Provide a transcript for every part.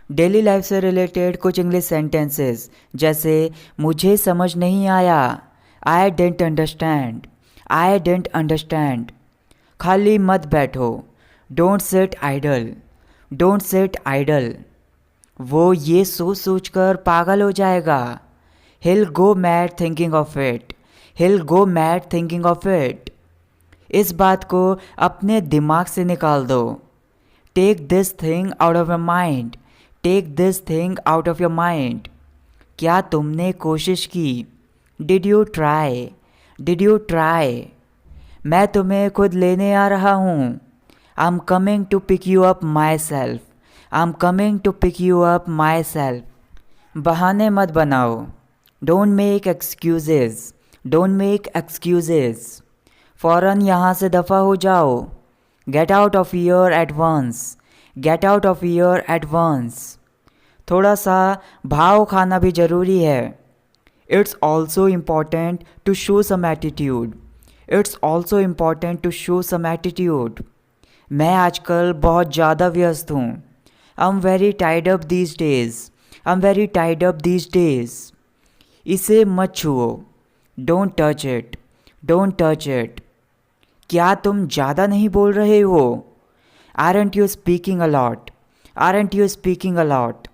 Daily life से related कुछ English sentences, जैसे मुझे समझ नहीं आया, I don't understand, I don't understand. खाली मत बैठो, don't sit idle, don't sit idle. वो ये सोच सोच कर पागल हो जाएगा, he'll go mad thinking of it, he'll go mad thinking of it. इस बात को अपने दिमाग से निकाल दो, take this thing out of your mind, take this thing out of your mind. क्या तुमने कोशिश की, did you try, did you try. मैं तुम्हें खुद लेने आ रहा हूँ, I am coming to pick you up myself, I am coming to pick you up myself. बहाने मत बनाओ, don't make excuses, don't make excuses. फ़ौरन यहाँ से दफ़ा हो जाओ, get out of here at once, get out of here at once. थोड़ा सा भाव खाना भी ज़रूरी है। It's also important to show some attitude, it's also important to show some attitude. मैं आजकल बहुत ज़्यादा व्यस्त हूँ, I am very tied up these days, I am very tied up these days. इसे मत छुओ, don't touch it, don't touch it. क्या तुम ज़्यादा नहीं बोल रहे हो, aren't you speaking a lot, aren't you speaking a lot.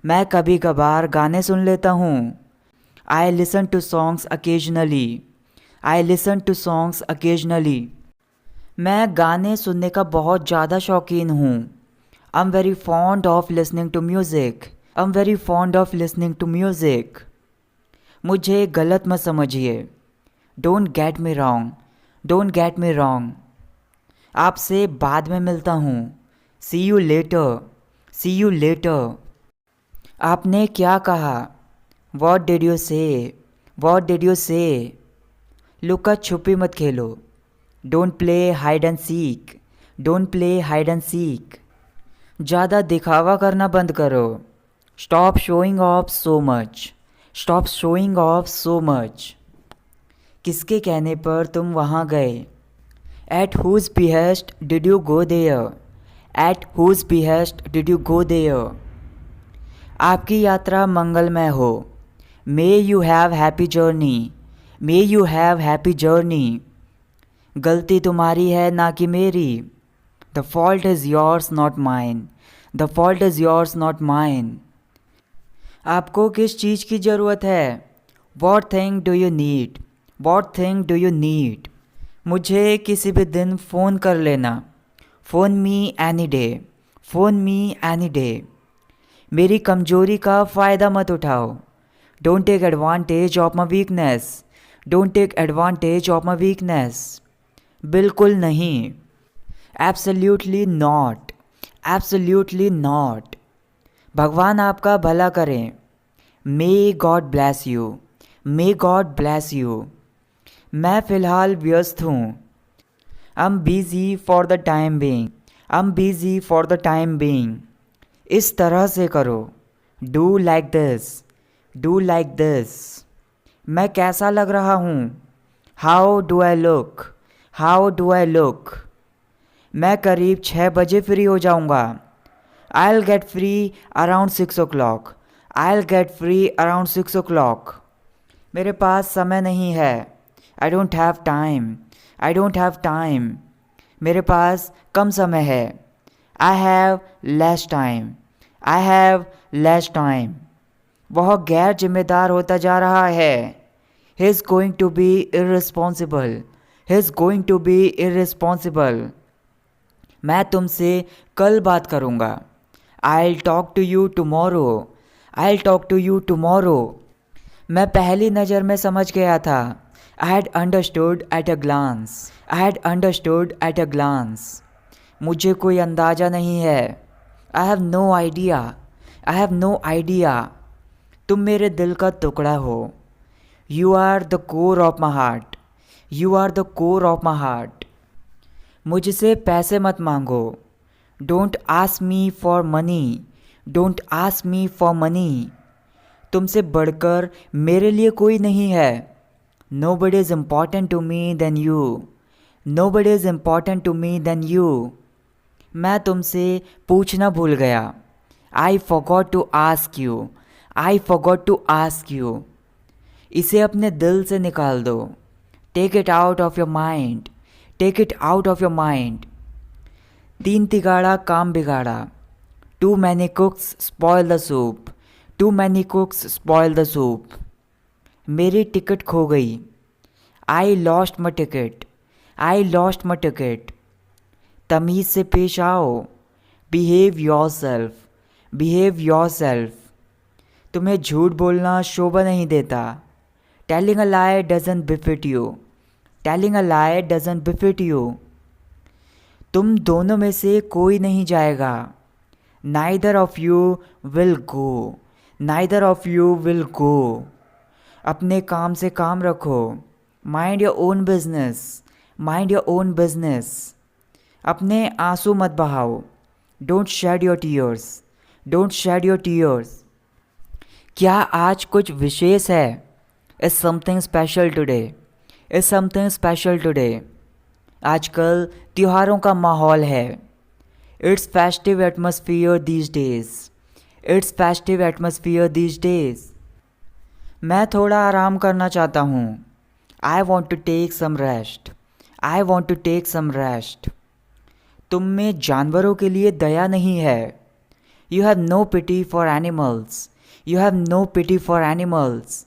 मैं कभी कभार गाने सुन लेता हूँ, I listen to songs occasionally, I listen to songs occasionally. मैं गाने सुनने का बहुत ज़्यादा शौकीन हूँ, I am very fond of listening to music, I am very fond of listening to music. मुझे गलत मत समझिए, don't get me wrong, don't get me wrong. आपसे बाद में मिलता हूँ, see you later, see you later. आपने क्या कहा, what did you say, what did you say. लुका छुपी मत खेलो, don't play hide and seek, don't play hide and seek. ज़्यादा दिखावा करना बंद करो, stop showing off so much, stop showing off so much. किसके कहने पर तुम वहाँ गए, at whose behest did you go there, at whose behest did you go there. आपकी यात्रा मंगलमय हो, may you have happy journey, may you have happy journey. गलती तुम्हारी है ना कि मेरी, the fault is yours not mine, the fault is yours not mine. आपको किस चीज़ की ज़रूरत है, what thing do you need, what thing do you need. मुझे किसी भी दिन फ़ोन कर लेना, phone me any day, phone me any day. मेरी कमज़ोरी का फ़ायदा मत उठाओ, don't take advantage of my weakness, don't take advantage of my weakness. बिल्कुल नहीं, एब्सोल्यूटली नॉट, एब्सोल्यूटली नॉट। भगवान आपका भला करें, may God bless you, may God bless you. मैं फ़िलहाल व्यस्त हूँ, I am busy for the time being, I am busy for the time being. इस तरह से करो, do like this, do like this. मैं कैसा लग रहा हूँ, how do I look, how do I look. मैं करीब 6 बजे फ्री हो जाऊँगा, I will get free around 6 o'clock, I will get free around 6 o'clock। मेरे पास समय नहीं है, I don't have time, I don't have time. मेरे पास कम समय है, I have less time, I have less time. वह गैर जिम्मेदार होता जा रहा है, he is going to be irresponsible, he is going to be irresponsible. मैं तुमसे कल बात करूँगा, I will talk to you tomorrow, I will talk to you tomorrow. मैं पहली नज़र में समझ गया था, I had understood at a glance, I had understood at a glance। मुझे कोई अंदाज़ा नहीं है, I have no idea, I have no idea। तुम मेरे दिल का टुकड़ा हो, You are the core of my heart, You are the core of my heart। मुझसे पैसे मत मांगो, Don't ask me for money, Don't ask me for money। तुमसे बढ़कर मेरे लिए कोई नहीं है, Nobody is important to me than you, Nobody is important to me than you। मैं तुमसे पूछना भूल गया, I forgot to ask you, I forgot to ask you. इसे अपने दिल से निकाल दो। Take it out of your mind, take it out of your mind. तीन तिगाड़ा काम बिगाड़ा। Too many cooks spoil the soup, too many cooks spoil the soup. मेरी टिकट खो गई। I lost my ticket, I lost my ticket. तमीज़ से पेश आओ। Behave yourself, behave your self. तुम्हें झूठ बोलना शोभा नहीं देता। Telling a lie doesn't befit you, telling a lie doesn't befit you. तुम दोनों में से कोई नहीं जाएगा। Neither of you will go, neither of you will go. अपने काम से काम रखो। Mind your own business, mind your own business. अपने आंसू मत बहाओ। Don't shed your tears, don't shed your tears. क्या आज कुछ विशेष है? Is something special today, is something special today. आजकल त्योहारों का माहौल है। It's festive atmosphere these days, it's festive atmosphere these days. मैं थोड़ा आराम करना चाहता हूँ। I want to take some rest, I want to take some rest. तुम में जानवरों के लिए दया नहीं है। You have no pity for animals, you have no pity for animals.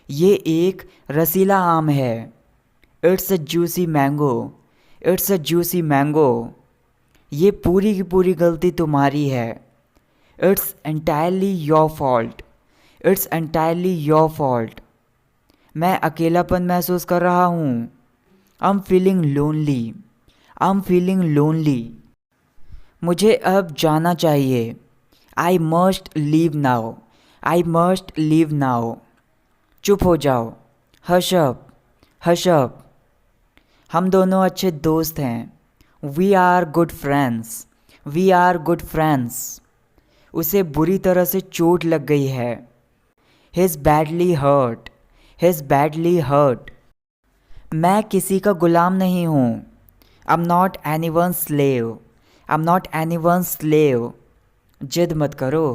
ये एक रसीला आम है। It's a juicy mango, it's a juicy mango. ये पूरी की पूरी गलती तुम्हारी है। It's entirely your fault, it's entirely your fault. मैं अकेलापन महसूस कर रहा हूँ। I am feeling lonely, I am feeling lonely. मुझे अब जाना चाहिए। I must leave now, I must leave now. चुप हो जाओ। Hush up, hush up. हम दोनों अच्छे दोस्त हैं। We are good friends, we are good friends. उसे बुरी तरह से चोट लग गई है। He is badly hurt, he is badly hurt. मैं किसी का गुलाम नहीं हूँ। I am not any one slave, I am not any one slave. जिद मत करो।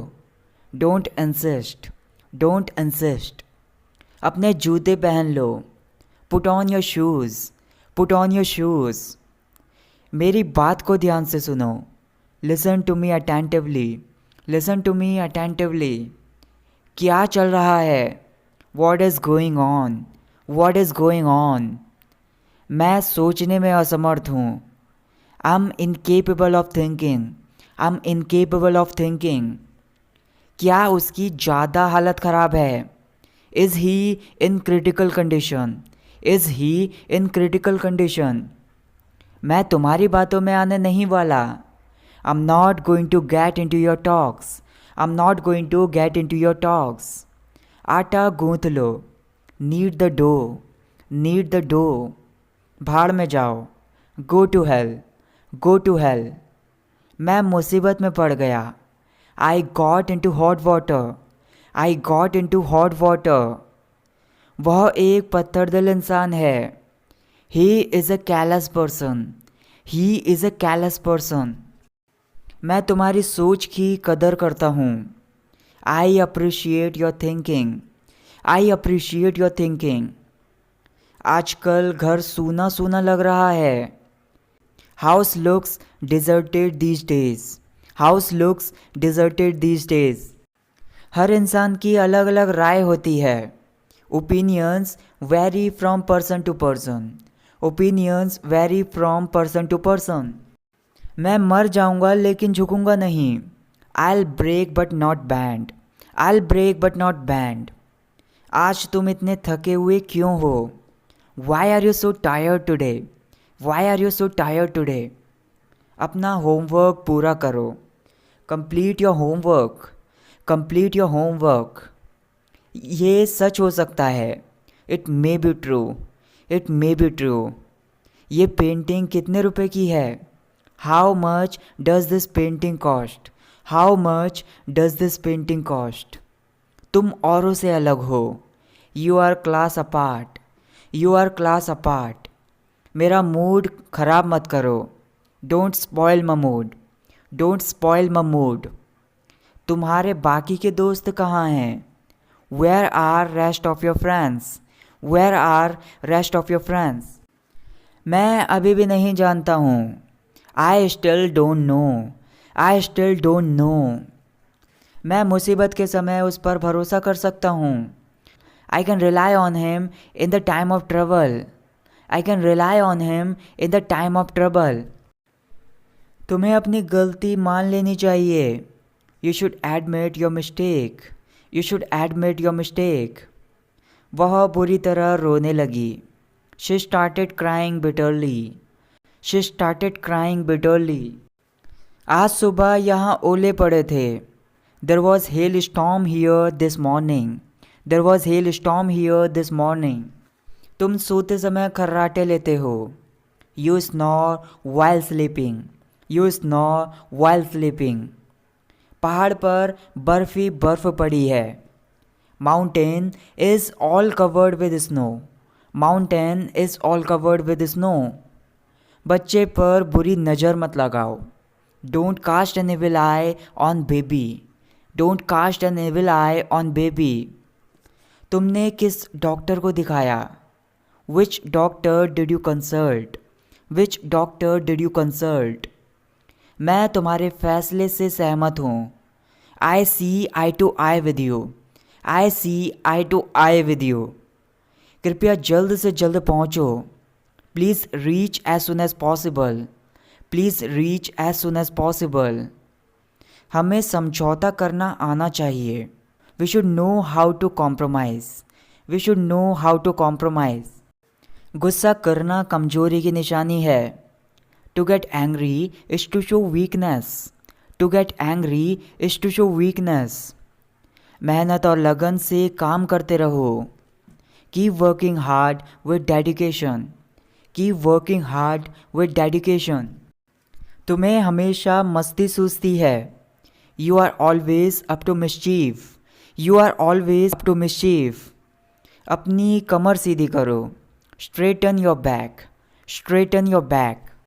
Don't insist, don't insist. अपने जूते पहन लो। Put on your shoes, put on your shoes. मेरी बात को ध्यान से सुनो। Listen to me attentively, listen to me attentively. क्या चल रहा है? What is going on, what is going on. मैं सोचने में असमर्थ हूँ। I am incapable of thinking, I am incapable of thinking. क्या उसकी ज़्यादा हालत ख़राब है? Is he in critical condition, is he in critical condition. मैं तुम्हारी बातों में आने नहीं वाला। I am not going to get in to your talks, I am not going to get in to your talks. आटा गूँथ लो। Knead the dough, knead the dough. भाड़ में जाओ। गो to hell, go to hell. मैं मुसीबत में पड़ गया। I got into hot water, I got into hot water. वह एक पत्थर दिल इंसान है। He is a callous person, he is a callous person. मैं तुम्हारी सोच की कदर करता हूँ। I appreciate your thinking, I appreciate your thinking. आजकल घर सूना सूना लग रहा है। House looks deserted these days, house looks deserted these days. हर इंसान की अलग अलग राय होती है। Opinions vary from person to person, opinions vary from person to person. मैं मर जाऊंगा लेकिन झुकूंगा नहीं। I break but not bend, I break but not bend. आज तुम इतने थके हुए क्यों हो? Why are you so tired today, why are you so tired today. अपना होमवर्क पूरा करो। Complete your homework, complete your homework. ये सच हो सकता है। It may be true, it may be true. ये पेंटिंग कितने रुपए की है? How much does this painting cost, how much does this painting cost. तुम औरों से अलग हो। You are class apart, you are class apart. मेरा मूड ख़राब मत करो। Don't spoil my mood, don't spoil my mood. तुम्हारे बाकी के दोस्त कहाँ हैं? Where are rest of your friends? Where are rest of your friends? मैं अभी भी नहीं जानता हूँ। I still don't know. I still don't know. मैं मुसीबत के समय उस पर भरोसा कर सकता हूँ। I can rely on him in the time of trouble. I can rely on him in the time of trouble. तुम्हें अपनी गलती मान लेनी चाहिए। You should admit your mistake. You should admit your mistake. वह बुरी तरह रोने लगी। She started crying bitterly. She started crying bitterly. आज सुबह यहाँ ओले पड़े थे। There was hail storm here this morning. There was hail storm here this morning. तुम सोते समय खर्राटे लेते हो। You snore while sleeping. You snore while sleeping. पहाड़ पर बर्फी बर्फ पड़ी है। Mountain is all covered with snow. Mountain is all covered with snow. बच्चे पर बुरी नज़र मत लगाओ। Don't cast an evil eye on baby. Don't cast an evil eye on baby. तुमने किस डॉक्टर को दिखाया? Which doctor did you consult? Which doctor did you consult? मैं तुम्हारे फैसले से सहमत हूँ। I see eye to eye with you. I see eye to eye with you. कृपया जल्द से जल्द पहुँचो। Please reach as soon as possible. Please reach as soon as possible. हमें समझौता करना आना चाहिए। We should know how to compromise. We should know how to compromise. गुस्सा करना कमजोरी की निशानी है। To get angry is to show weakness. To get angry is to show weakness. मेहनत और लगन से काम करते रहो। Keep working hard with dedication. Keep working hard with dedication. तुम्हें हमेशा मस्ती सूझती है। You are always up to mischief. You are always up to mischief. अपनी कमर सीधी करो। Straighten your back. Straighten your back.